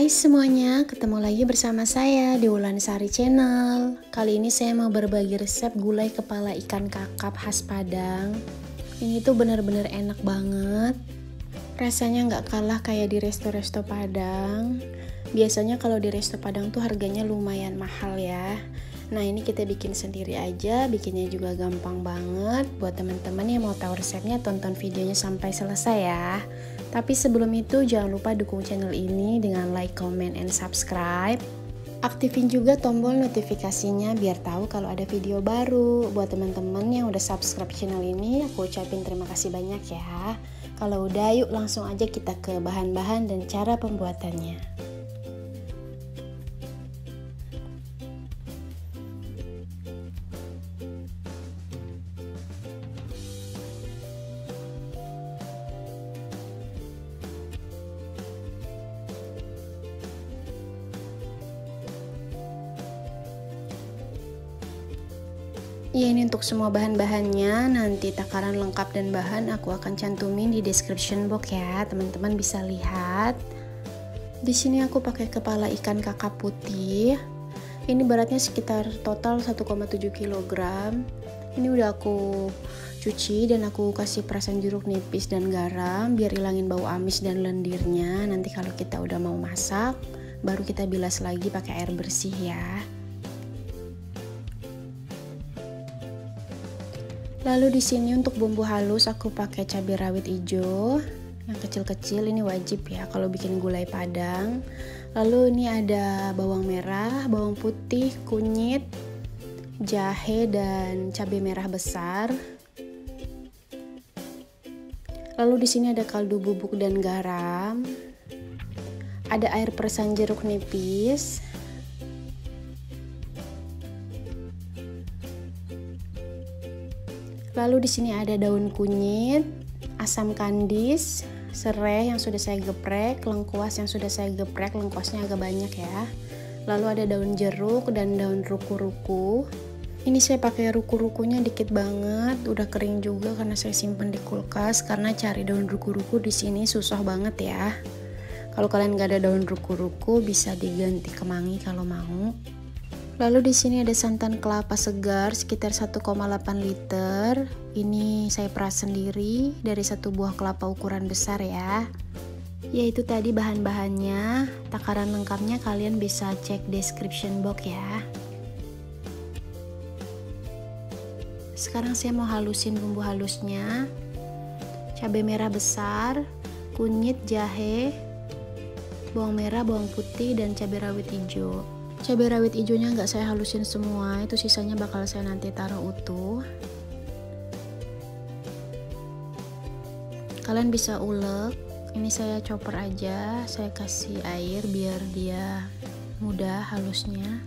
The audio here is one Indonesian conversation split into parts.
Hai semuanya, ketemu lagi bersama saya di Wulansari Channel. Kali ini saya mau berbagi resep gulai kepala ikan kakap khas Padang. Ini tuh bener-bener enak banget. Rasanya nggak kalah kayak di resto-resto Padang. Biasanya kalau di resto Padang tuh harganya lumayan mahal ya. Nah ini kita bikin sendiri aja, bikinnya juga gampang banget. Buat teman-teman yang mau tahu resepnya, tonton videonya sampai selesai ya. Tapi sebelum itu jangan lupa dukung channel ini dengan like, comment, and subscribe. Aktifin juga tombol notifikasinya biar tahu kalau ada video baru. Buat teman-teman yang udah subscribe channel ini, aku ucapin terima kasih banyak ya. Kalau udah, yuk langsung aja kita ke bahan-bahan dan cara pembuatannya. Ya, ini untuk semua bahan-bahannya, nanti takaran lengkap dan bahan aku akan cantumin di description box ya, teman-teman bisa lihat. Di sini aku pakai kepala ikan kakap putih. Ini beratnya sekitar total 1,7 kg. Ini udah aku cuci dan aku kasih perasan jeruk nipis dan garam biar ilangin bau amis dan lendirnya. Nanti kalau kita udah mau masak, baru kita bilas lagi pakai air bersih ya. Lalu di sini untuk bumbu halus aku pakai cabai rawit hijau yang kecil-kecil, ini wajib ya kalau bikin gulai Padang. Lalu ini ada bawang merah, bawang putih, kunyit, jahe dan cabai merah besar. Lalu di sini ada kaldu bubuk dan garam. Ada air perasan jeruk nipis. Lalu di sini ada daun kunyit, asam kandis, serai yang sudah saya geprek, lengkuas yang sudah saya geprek, lengkuasnya agak banyak ya. Lalu ada daun jeruk dan daun ruku-ruku. Ini saya pakai ruku-rukunya dikit banget, udah kering juga karena saya simpen di kulkas, karena cari daun ruku-ruku di sini susah banget ya. Kalau kalian gak ada daun ruku-ruku bisa diganti kemangi kalau mau. Lalu di sini ada santan kelapa segar sekitar 1,8 liter. Ini saya peras sendiri dari satu buah kelapa ukuran besar ya. Yaitu tadi bahan-bahannya. Takaran lengkapnya kalian bisa cek description box ya. Sekarang saya mau halusin bumbu halusnya. Cabai merah besar, kunyit, jahe, bawang merah, bawang putih, dan cabai rawit hijau. Cabai rawit hijaunya nggak saya halusin semua, itu sisanya bakal saya nanti taruh utuh. Kalian bisa ulek, ini saya chopper aja, saya kasih air biar dia mudah halusnya.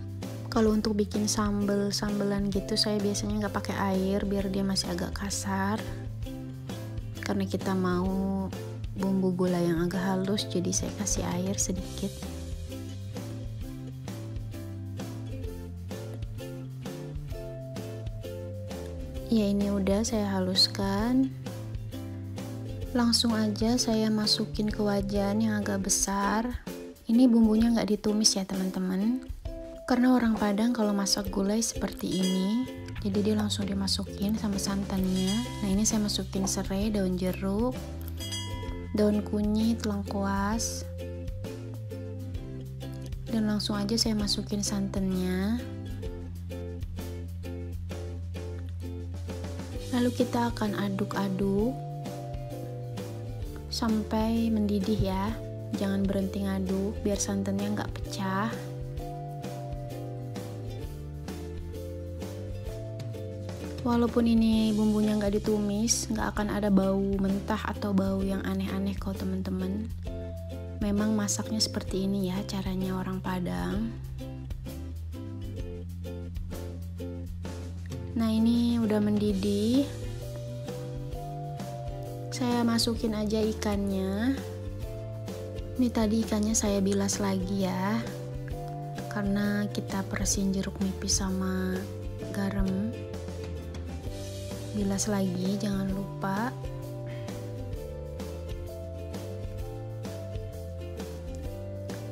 Kalau untuk bikin sambelan gitu saya biasanya nggak pakai air biar dia masih agak kasar. Karena kita mau bumbu gula yang agak halus, jadi saya kasih air sedikit. Ya, ini udah saya haluskan. Langsung aja saya masukin ke wajan yang agak besar. Ini bumbunya nggak ditumis ya teman-teman, karena orang Padang kalau masak gulai seperti ini, jadi dia langsung dimasukin sama santannya. Nah ini saya masukin serai, daun jeruk, daun kunyit, lengkuas, dan langsung aja saya masukin santannya. Lalu kita akan aduk-aduk sampai mendidih ya. Jangan berhenti ngaduk biar santannya nggak pecah. Walaupun ini bumbunya nggak ditumis, nggak akan ada bau mentah atau bau yang aneh-aneh kok teman-teman. Memang masaknya seperti ini ya caranya orang Padang. Nah ini udah mendidih. Saya masukin aja ikannya. Ini tadi ikannya saya bilas lagi ya, karena kita perasin jeruk nipis sama garam. Bilas lagi, jangan lupa.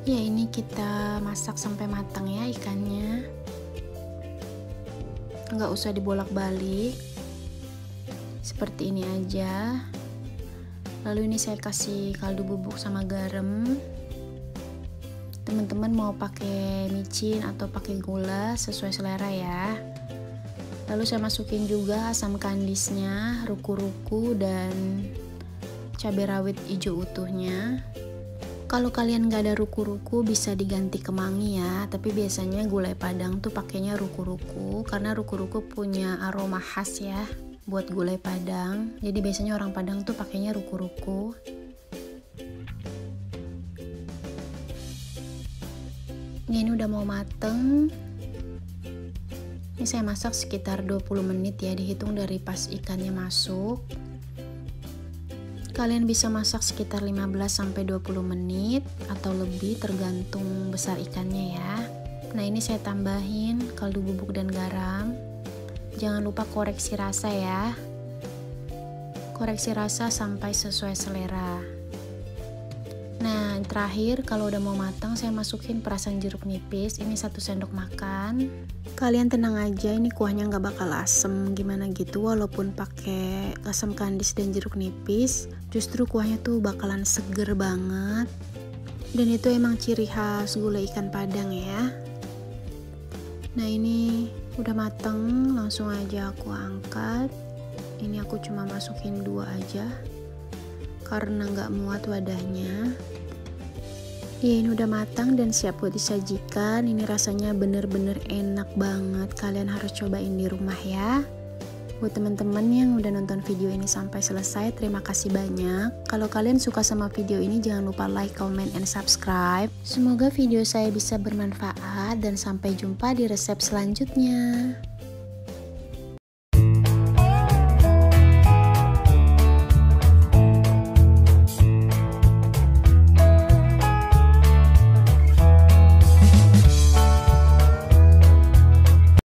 Ya, ini kita masak sampai matang ya ikannya. Nggak usah dibolak-balik. Seperti ini aja. Lalu ini saya kasih kaldu bubuk sama garam. Teman-teman mau pakai micin atau pakai gula sesuai selera ya. Lalu saya masukin juga asam kandisnya, ruku-ruku, dan cabai rawit hijau utuhnya. Kalau kalian gak ada ruku-ruku bisa diganti kemangi ya, tapi biasanya gulai Padang tuh pakainya ruku-ruku karena ruku-ruku punya aroma khas ya buat gulai Padang. Jadi biasanya orang Padang tuh pakainya ruku-ruku. Ini udah mau mateng. Ini saya masak sekitar 20 menit ya, dihitung dari pas ikannya masuk. Kalian bisa masak sekitar 15-20 menit atau lebih tergantung besar ikannya ya. Nah, ini saya tambahin kaldu bubuk dan garam. Jangan lupa koreksi rasa ya. Koreksi rasa sampai sesuai selera. Nah, terakhir kalau udah mau matang saya masukin perasan jeruk nipis. Ini 1 sendok makan. Kalian tenang aja, ini kuahnya nggak bakal asem gimana gitu. Walaupun pakai asam kandis dan jeruk nipis, justru kuahnya tuh bakalan seger banget. Dan itu emang ciri khas gulai ikan Padang ya. Nah, ini udah mateng, langsung aja aku angkat. Ini aku cuma masukin 2 aja karena nggak muat wadahnya. Ya, ini udah matang dan siap buat disajikan. Ini rasanya bener-bener enak banget. Kalian harus cobain di rumah ya. Buat teman-teman yang udah nonton video ini sampai selesai, terima kasih banyak. Kalau kalian suka sama video ini, jangan lupa like, comment, and subscribe. Semoga video saya bisa bermanfaat dan sampai jumpa di resep selanjutnya.